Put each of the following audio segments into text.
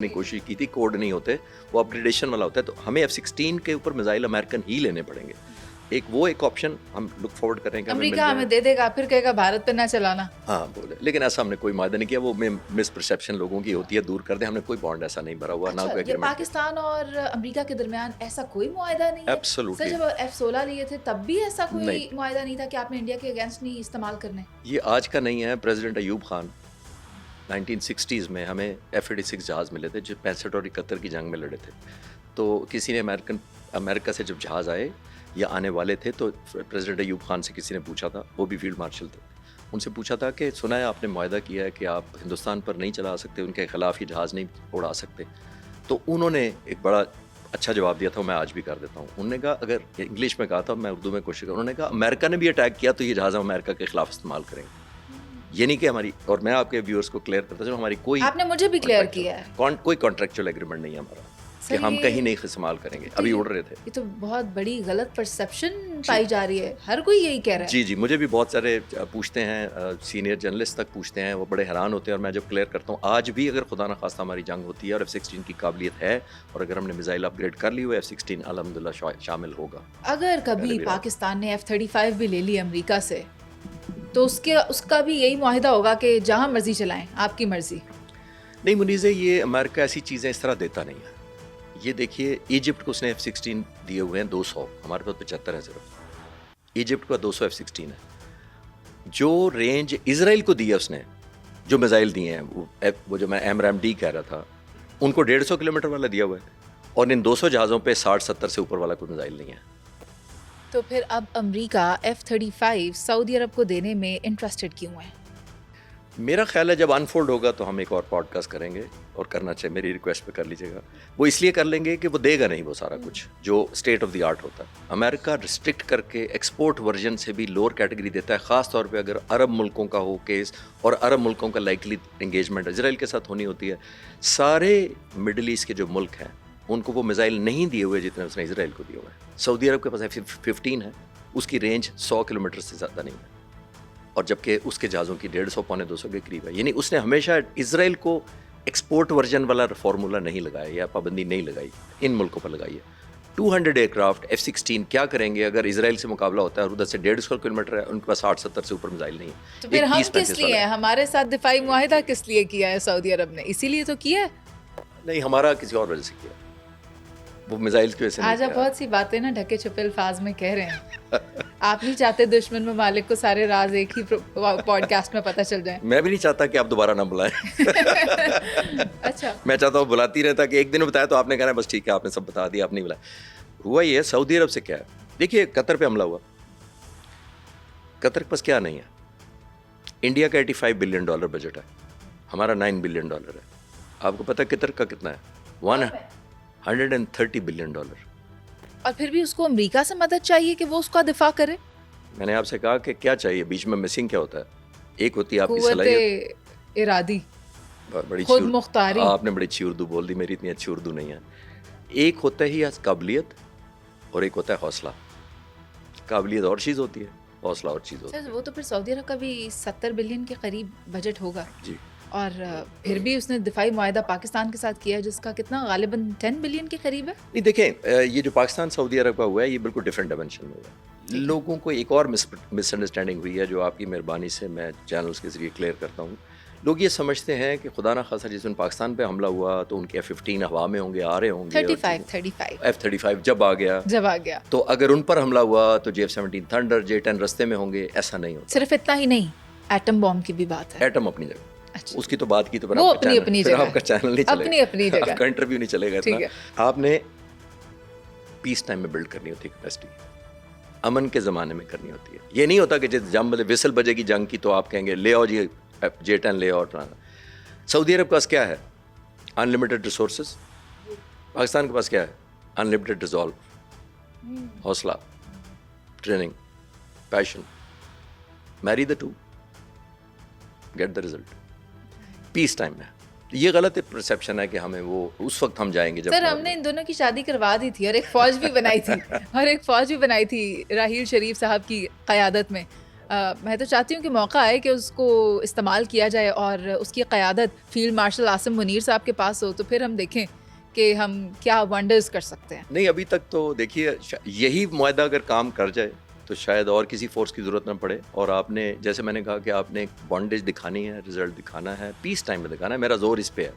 ने कोशिश की थी, कोड नहीं होते, वो अपग्रेडेशन वाला होता है, तो हमें F-16 के ऊपर मिसाइल अमेरिकन ही लेने पड़ेंगे। एक ऑप्शन हम लुक फॉरवर्ड कर रहे हैं कि अमेरिका हमें दे देगा, फिर कहेगा भारत पे ना चलाना। हाँ बोले, लेकिन ऐसा हमने कोई वायदा नहीं किया। वो मिसपरसेप्शन लोगों की होती है, दूर कर दे। हमने कोई बॉन्ड ऐसा नहीं भरा हुआ, ना कोई ये एग्रीमेंट। पाकिस्तान और अमेरिका के दरमियान ऐसा कोई मुआहदा नहीं है? एब्सोल्युटली। सर जब F-16 लिए थे तब भी ऐसा कोई नहीं। मुआहदा नहीं था कि आपने इंडिया के अगेंस्ट नहीं इस्तेमाल करने? ये आज का नहीं है। प्रेसिडेंट अयूब खान 1960s में हमें F-86 जहाज़ मिले थे जो 65 और 71 की जंग में लड़े थे। तो किसी ने अमेरिका से जब जहाज़ आए या आने वाले थे, तो प्रेसिडेंट अयूब खान से किसी ने पूछा था, वो भी फील्ड मार्शल थे, उनसे पूछा था कि सुना है आपने मुआहदा किया है कि आप हिंदुस्तान पर नहीं चला सकते, उनके खिलाफ ये जहाज़ नहीं उड़ा सकते। तो उन्होंने एक बड़ा अच्छा जवाब दिया था, मैं आज भी कर देता हूँ। उन्होंने कहा, अगर इंग्लिश में कहा था, मैं उर्दू में कोशिश करूँ, उन्होंने कहा अमेरिका ने भी अटैक किया तो ये जहाज़ हम अमेरिका के खिलाफ इस्तेमाल करेंगे। ये नहीं कि हमारी, और मैं आपके व्यूअर्स को क्लियर करता हूँ, हमारी कोई, आपने मुझे भी क्लियर किया है, कोई कॉन्ट्रैक्चुअल एग्रीमेंट नहीं है हमारा कि हम कहीं नहीं इस्तेमाल करेंगे। अभी उड़ रहे थे। ये तो बहुत बड़ी गलत परसेप्शन पाई जा रही है, हर कोई यही कह रहा है। जी जी, मुझे भी बहुत सारे पूछते हैं, सीनियर जर्नलिस्ट तक पूछते हैं, वो बड़े हैरान होते हैं। और मैं जब क्लियर करता हूँ, आज भी अगर खुदा न खास्ता हमारी जंग होती है और F-16 की काबिलियत है, और अगर हमने मिसाइल अपग्रेड कर ली हुई, F-16 अल्हम्दुलिल्लाह शामिल होगा। अगर कभी पाकिस्तान ने F-35 भी ले ली अमेरिका से, तो उसका भी यही मुआहिदा होगा कि जहाँ मर्जी चलाएं, आपकी मर्जी? नहीं मुनीज़े, ये अमेरिका ऐसी चीज़ें इस तरह देता नहीं है। ये देखिए, इजिप्ट को उसने F-16 दिए हुए हैं 200, हमारे पास 75 है सिर्फ। इजिप्ट का 200 F-16 है। जो रेंज इजराइल को दी है उसने, जो मिसाइल दिए हैं, वो जो मैं AMRAAM-D कह रहा था, उनको 150 किलोमीटर वाला दिया हुआ है, और इन 200 जहाज़ों पे 60-70 से ऊपर वाला कोई मिसाइल नहीं है। तो फिर अब अमेरिका F-35 सऊदी अरब को देने में इंटरेस्टेड क्यों है? मेरा ख्याल है जब अनफोल्ड होगा तो हम एक और पॉडकास्ट करेंगे, और करना चाहिए, मेरी रिक्वेस्ट पे कर लीजिएगा। वो इसलिए कर लेंगे कि वो देगा नहीं वो सारा कुछ जो स्टेट ऑफ द आर्ट होता है। अमेरिका रिस्ट्रिक्ट करके एक्सपोर्ट वर्जन से भी लोअर कैटेगरी देता है, ख़ास तौर पे अगर अरब मुल्कों का हो केस, और अरब मुल्कों का लाइकली एंगेजमेंट इजराइल के साथ होनी होती है। सारे मिडल ईस्ट के जो मुल्क हैं, उनको वो मिसाइल नहीं दिए हुए जितने उसने इजराइल को दिए हुए हैं। सऊदी अरब के पास F-15 है, उसकी रेंज 100 किलोमीटर से ज़्यादा नहीं है, और जबकि उसके जहाज़ों की 150 पौने 200 के करीब है। यानी उसने हमेशा इजराइल को एक्सपोर्ट वर्जन वाला फार्मूला नहीं लगाया या पाबंदी नहीं लगाई, इन मुल्कों पर लगाई है। 200 एयरक्राफ्ट F-16 क्या करेंगे अगर इजराइल से मुकाबला होता है, और उधर से 150 किलोमीटर है, उनके पास 60-70 से ऊपर मिसाइल नहीं है। तो फिर हम किस लिए, हमारे साथ दिफाई मुआहिदा किस लिए किया है सऊदी अरब ने? इसीलिए तो किया है? नहीं, हमारा किसी और वजह से किया, वो मिसाइल की वजह से नहीं आज आप बहुत सी बातें ना ढके छुपे अल्फाज में कह रहे हैं। आप नहीं चाहते दुश्मन ममालिक को सारे राज एक ही पॉडकास्ट में पता चल जाए? मैं भी नहीं चाहता कि आप दोबारा ना बुलाएं। अच्छा, मैं चाहता हूँ बुलाती रहता कि एक दिन बताया तो आपने कहना बस ठीक है, आपने सब बता दिया, आप नहीं बुलाया। हुआ ये सऊदी अरब से क्या है, देखिए कतर पे हमला हुआ, कतर के पास क्या नहीं है। इंडिया का $85 बिलियन बजट है, हमारा $9 बिलियन है। आपको पता है कतर का कितना है? $130 बिलियन। और फिर भी उसको अमेरिका से मदद चाहिए कि वो उसका दिफा करे? मैंने आपसे कहा कि क्या चाहिए, बीच में मिसिंग क्या होता है? एक होती है आपकी कुव्वत सलाहियत, इरादी, बड़ी खुद मुख्तारी। आपने बड़ी अच्छी उर्दू बोल दी, मेरी इतनी अच्छी उर्दू नहीं है। एक होता है ही काबिलियत, और एक होता है हौसला। काबिलियत और चीज़ होती है, हौसला और चीज़ होती है। वो तो फिर सऊदी अरब का भी 70 बिलियन के करीब बजट होगा जी, और फिर भी उसने दिफाई मुआहिदा पाकिस्तान के साथ किया है जिसका कितना गालिबन 10 बिलियन के करीब है। नहीं देखें, ये जो पाकिस्तान सऊदी अरब का हुआ है, ये बिल्कुल डिफरेंट डायमेंशन में हुआ है। लोगों को एक और मिसअंडरस्टैंडिंग हुई है, जो आपकी मेहरबानी से मैं चैनल्स के जरिए क्लियर करता हूँ। लोग ये समझते हैं कि खुदा ना खासा जिस दिन पाकिस्तान पे हमला हुआ तो उनके F-15 हवा में होंगे, आ रहे होंगे, 35 F-35 जब आ गया तो अगर उन पर हमला हुआ तो J-17 थंडर, J-10 रस्ते में होंगे। ऐसा नहीं होता। सिर्फ इतना ही नहीं, एटम बॉम्ब की भी बात है। एटम अपनी जगह, अच्छा। उसकी तो बात की तो वो अपनी जगह, आपका चैनल नहीं चलेगा, अपनी जगह, आपका इंटरव्यू नहीं चलेगा ठीक है। इतना। आपने पीस टाइम में बिल्ड करनी होती है कैपेसिटी, अमन के ज़माने में करनी होती है। ये नहीं होता कि जिस जंग विसल बजेगी जंग की तो आप कहेंगे ले आओ जी J-10 ले आओ। सऊदी अरब के पास क्या है? Unlimited resources. पाकिस्तान के पास क्या है? अनलिमिटेड रिजॉल्व, हौसला, training, passion. Marry the two, get the result. Peace time में ये गलत परसेप्शन है कि हमें वो उस वक्त हम जाएंगे जब। सर हमने इन दोनों की शादी करवा दी थी और एक फौज भी बनाई थी राहील शरीफ साहब की क़यादत में। میں تو چاہتی ہوں کہ موقع آئے کہ اس کو استعمال کیا جائے اور اس کی قیادت فیلڈ مارشل عاصم منیر صاحب کے پاس ہو، تو پھر ہم دیکھیں کہ ہم کیا ونڈرز کر سکتے ہیں. نہیں ابھی تک تو دیکھیے یہی معاہدہ اگر کام کر جائے تو شاید اور کسی فورس کی ضرورت نہ پڑے. اور آپ نے جیسے میں نے کہا کہ آپ نے ایک بانڈیج دکھانی ہے، رزلٹ دکھانا ہے، پیس ٹائم میں دکھانا ہے. میرا زور اس پہ ہے.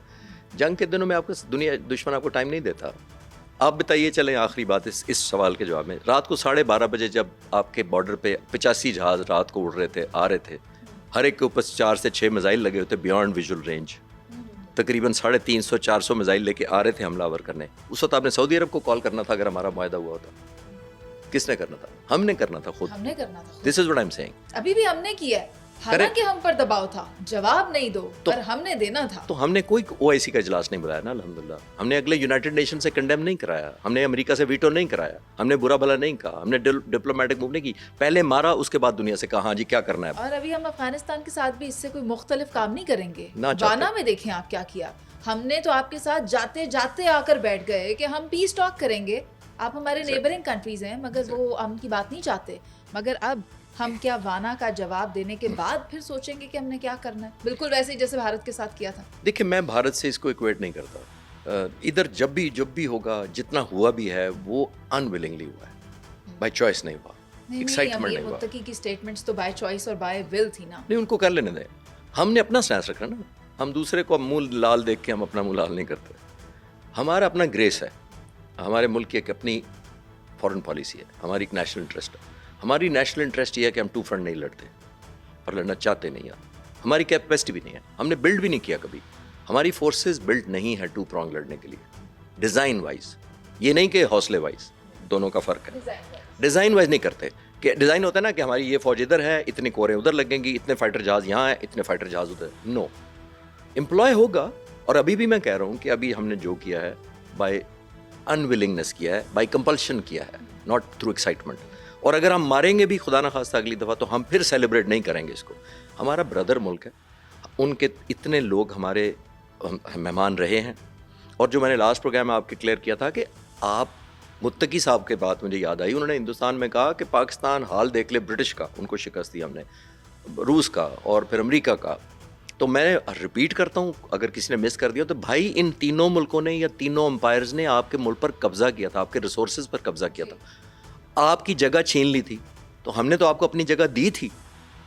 جنگ کے دنوں میں آپ کو دشمن آپ کو ٹائم نہیں دیتا. آپ بتائیے چلیں آخری بات اس سوال کے جواب میں، رات کو 12:30 بجے جب آپ کے بارڈر پہ 85 جہاز رات کو اڑ رہے تھے، آ رہے تھے، ہر ایک کے اوپر 4 سے 6 میزائل لگے ہوتے بیانڈ ویژول رینج، تقریباً 350-400 میزائل لے کے آ رہے تھے حملہ آور کرنے. اس وقت آپ نے سعودی عرب کو کال کرنا تھا اگر ہمارا معاہدہ ہوا ہوتا. کس نے کرنا تھا؟ ہم نے کرنا تھا خود. ہم نے کرنا تھا. This is what I am saying. ابھی بھی ہم نے کیا ہے، حالانکہ ہم پر دباؤ تھا، جواب نہیں دو، پر ہم نے دینا تھا. تو ہم نے کوئی OIC کا اجلاس نہیں بلایا نا الحمدللہ. ہم نے اگلے یونائٹڈ نیشن سے کنڈیم نہیں کرایا، ہم نے امریکہ سے ویٹو نہیں کرایا، ہم نے برا بھلا نہیں کہا، ہم نے ڈپلومیٹک موو نہیں کی. پہلے مارا، اس کے بعد دنیا سے کہا ہاں جی کیا کرنا ہے. اور ابھی ہم افغانستان کے ساتھ بھی اس سے کوئی مختلف کام نہیں کریں گے. نہ چاہتے. وانا میں دیکھیں آپ کیا کیا. ہم نے تو آپ کے ساتھ جاتے جاتے آ کر بیٹھ گئے کہ ہم پیس ٹاک کریں گے. آپ ہمارے نیبرنگ کنٹریز ہیں مگر وہ ہم کی بات نہیں چاہتے. مگر اب ہم کیا وانا کا جواب دینے کے بعد پھر سوچیں گے کہ ہم نے کیا کرنا ہے؟ بالکل ویسے ہی جیسے بھارت کے ساتھ کیا تھا. دیکھیں میں بھارت سے اس کو ایکویٹ نہیں کرتا. ادھر جب بھی ہوگا، جتنا ہوا بھی ہے وہ انولنگلی ہوا ہے، بائی چوائس نہیں ہوا، ایکسائٹمنٹ نہیں ہوا. متقی کی سٹیٹمنٹس تو بائی چوائس اور بائی ول تھی نا. نہیں ان کو کر لینے دیں. ہم نے اپنا سٹینس رکھنا نا. ہم دوسرے کو منہ لال دیکھ کے ہم اپنا منہ لال نہیں کرتے. ہمارا اپنا گریس ہے. ہمارے ملک کی ایک اپنی فارن پالیسی ہے، ہماری ایک نیشنل انٹرسٹ ہے. ہماری نیشنل انٹرسٹ یہ ہے کہ ہم 2 فرنٹ نہیں لڑتے اور لڑنا چاہتے نہیں ہیں. ہماری کیپیسٹی بھی نہیں ہے، ہم نے بلڈ بھی نہیں کیا کبھی. ہماری فورسز بلڈ نہیں ہے 2 پرونگ لڑنے کے لیے. ڈیزائن وائز، یہ نہیں کہ حوصلے وائز، دونوں کا فرق ہے. ڈیزائن وائز نہیں کرتے کہ ڈیزائن ہوتا ہے نا کہ ہماری یہ فوج ادھر ہے، اتنی کوریں ادھر لگیں گی، اتنے فائٹر جہاز یہاں ہیں، اتنے فائٹر جہاز ادھر. نو، امپلائے ہوگا. اور ابھی بھی میں کہہ رہا ہوں کہ ابھی ہم نے جو کیا ہے بائی انولنگنیس کیا ہے، بائی کمپلشن کیا ہے، ناٹ تھرو ایکسائٹمنٹ. اور اگر ہم ماریں گے بھی خدا نہ خواستہ اگلی دفعہ تو ہم پھر سیلیبریٹ نہیں کریں گے اس کو. ہمارا بردر ملک ہے، ان کے اتنے لوگ ہمارے مہمان رہے ہیں. اور جو میں نے لاسٹ پروگرام میں آپ کے کلیئر کیا تھا کہ آپ متقی صاحب کے بات مجھے یاد آئی، انہوں نے ہندوستان میں کہا کہ پاکستان حال دیکھ لے برٹش کا، ان کو شکست دی ہم نے، روس کا اور پھر امریکہ کا. تو میں ریپیٹ کرتا ہوں اگر کسی نے مس کر دیا تو بھائی ان تینوں ملکوں نے یا تینوں امپائرز نے آپ کے ملک پر قبضہ کیا تھا، آپ کے ریسورسز پر قبضہ کیا تھا، آپ کی جگہ چھین لی تھی. تو ہم نے تو آپ کو اپنی جگہ دی تھی،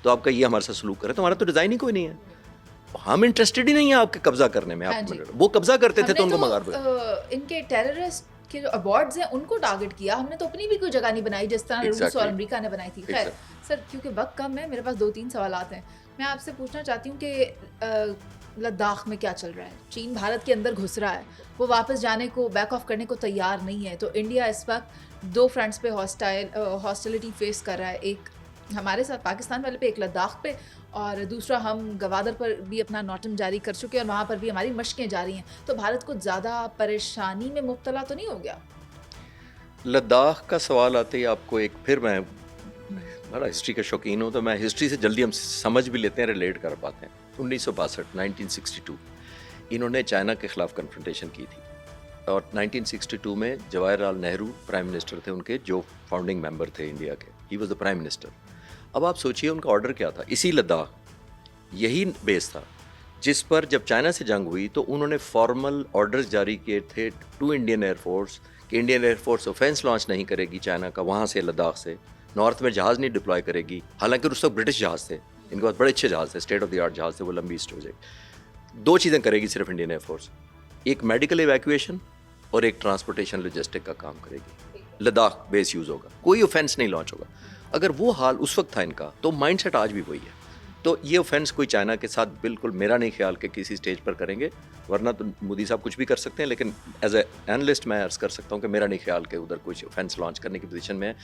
تو آپ کا یہ ہمارے ساتھ سلوک کرے تو ہمارا تو ڈیزائن ہی کوئی نہیں ہے. ہم انٹرسٹڈ ہی نہیں ہیں آپ کے قبضہ کرنے میں. آپ وہ قبضہ کرتے تھے تو ان کو مغار ان کے ٹیررسٹ کے جو ایوارڈز ہیں ان کو ٹارگٹ کیا. ہم نے تو اپنی بھی کوئی جگہ نہیں بنائی جس طرح روس اور امریکہ نے بنائی تھی. خیر سر، کیونکہ وقت کم ہے، میرے پاس 2-3 سوالات ہیں. میں آپ سے پوچھنا چاہتی ہوں کہ لداخ میں کیا چل رہا ہے؟ چین بھارت کے اندر گھس رہا ہے، وہ واپس جانے کو، بیک آف کرنے کو تیار نہیں ہے. تو انڈیا اس وقت 2 فرنٹس پہ ہاسٹیلٹی فیس کر رہا ہے، ایک ہمارے ساتھ پاکستان والے پہ، ایک لداخ پہ، اور دوسرا ہم گوادر پر بھی اپنا نوٹم جاری کر چکے اور وہاں پر بھی ہماری مشقیں جاری ہیں. تو بھارت کو زیادہ پریشانی میں مبتلا تو نہیں ہو گیا؟ لداخ کا سوال آتے ہی آپ کو ایک پھر میں بڑا ہسٹری کا شوقین ہوں تو میں ہسٹری سے جلدی ہم سمجھ بھی لیتے ہیں، ریلیٹ کر پاتے ہیں. 1962 انہوں نے چائنا کے خلاف کنفرنٹیشن کی تھی اور 1962 میں جواہر لال نہرو پرائم منسٹر تھے ان کے، جو فاؤنڈنگ ممبر تھے انڈیا کے. He was the prime minister. اب آپ سوچئے ان کا آرڈر کیا تھا. اسی لداخ یہی بیس تھا جس پر جب چائنا سے جنگ ہوئی تو انہوں نے فارمل آرڈرز جاری کیے تھے ٹو انڈین ایئر فورس کہ Indian air force offence launch نہیں کرے گی چائنا کا وہاں سے، لداخ سے نارتھ میں جہاز نہیں ڈپلوائے کرے گی. حالانکہ اس وقت برٹش جہاز تھے، ان کے پاس بڑے اچھے جہاز تھے، اسٹیٹ آف دی آرٹ جہاز تھے، وہ لمبی اسٹوریج. 2 چیزیں کرے گی صرف انڈین ایئر فورس، ایک میڈیکل ایویکویشن اور ایک ٹرانسپورٹیشن لاجسٹک کا کام کرے گی. لداخ بیس یوز ہوگا، کوئی اوفینس نہیں لانچ ہوگا. اگر وہ حال اس وقت تھا ان کا تو مائنڈ سیٹ آج بھی وہی ہے. تو یہ اوفینس کوئی چائنا کے ساتھ بالکل میرا نہیں خیال کہ کسی سٹیج پر کریں گے، ورنہ تو مودی صاحب کچھ بھی کر سکتے ہیں، لیکن ایز اے اینالسٹ میں عرض کر سکتا ہوں کہ میرا نہیں خیال کہ ادھر کچھ اوفینس لانچ کرنے کی پوزیشن میں ہے.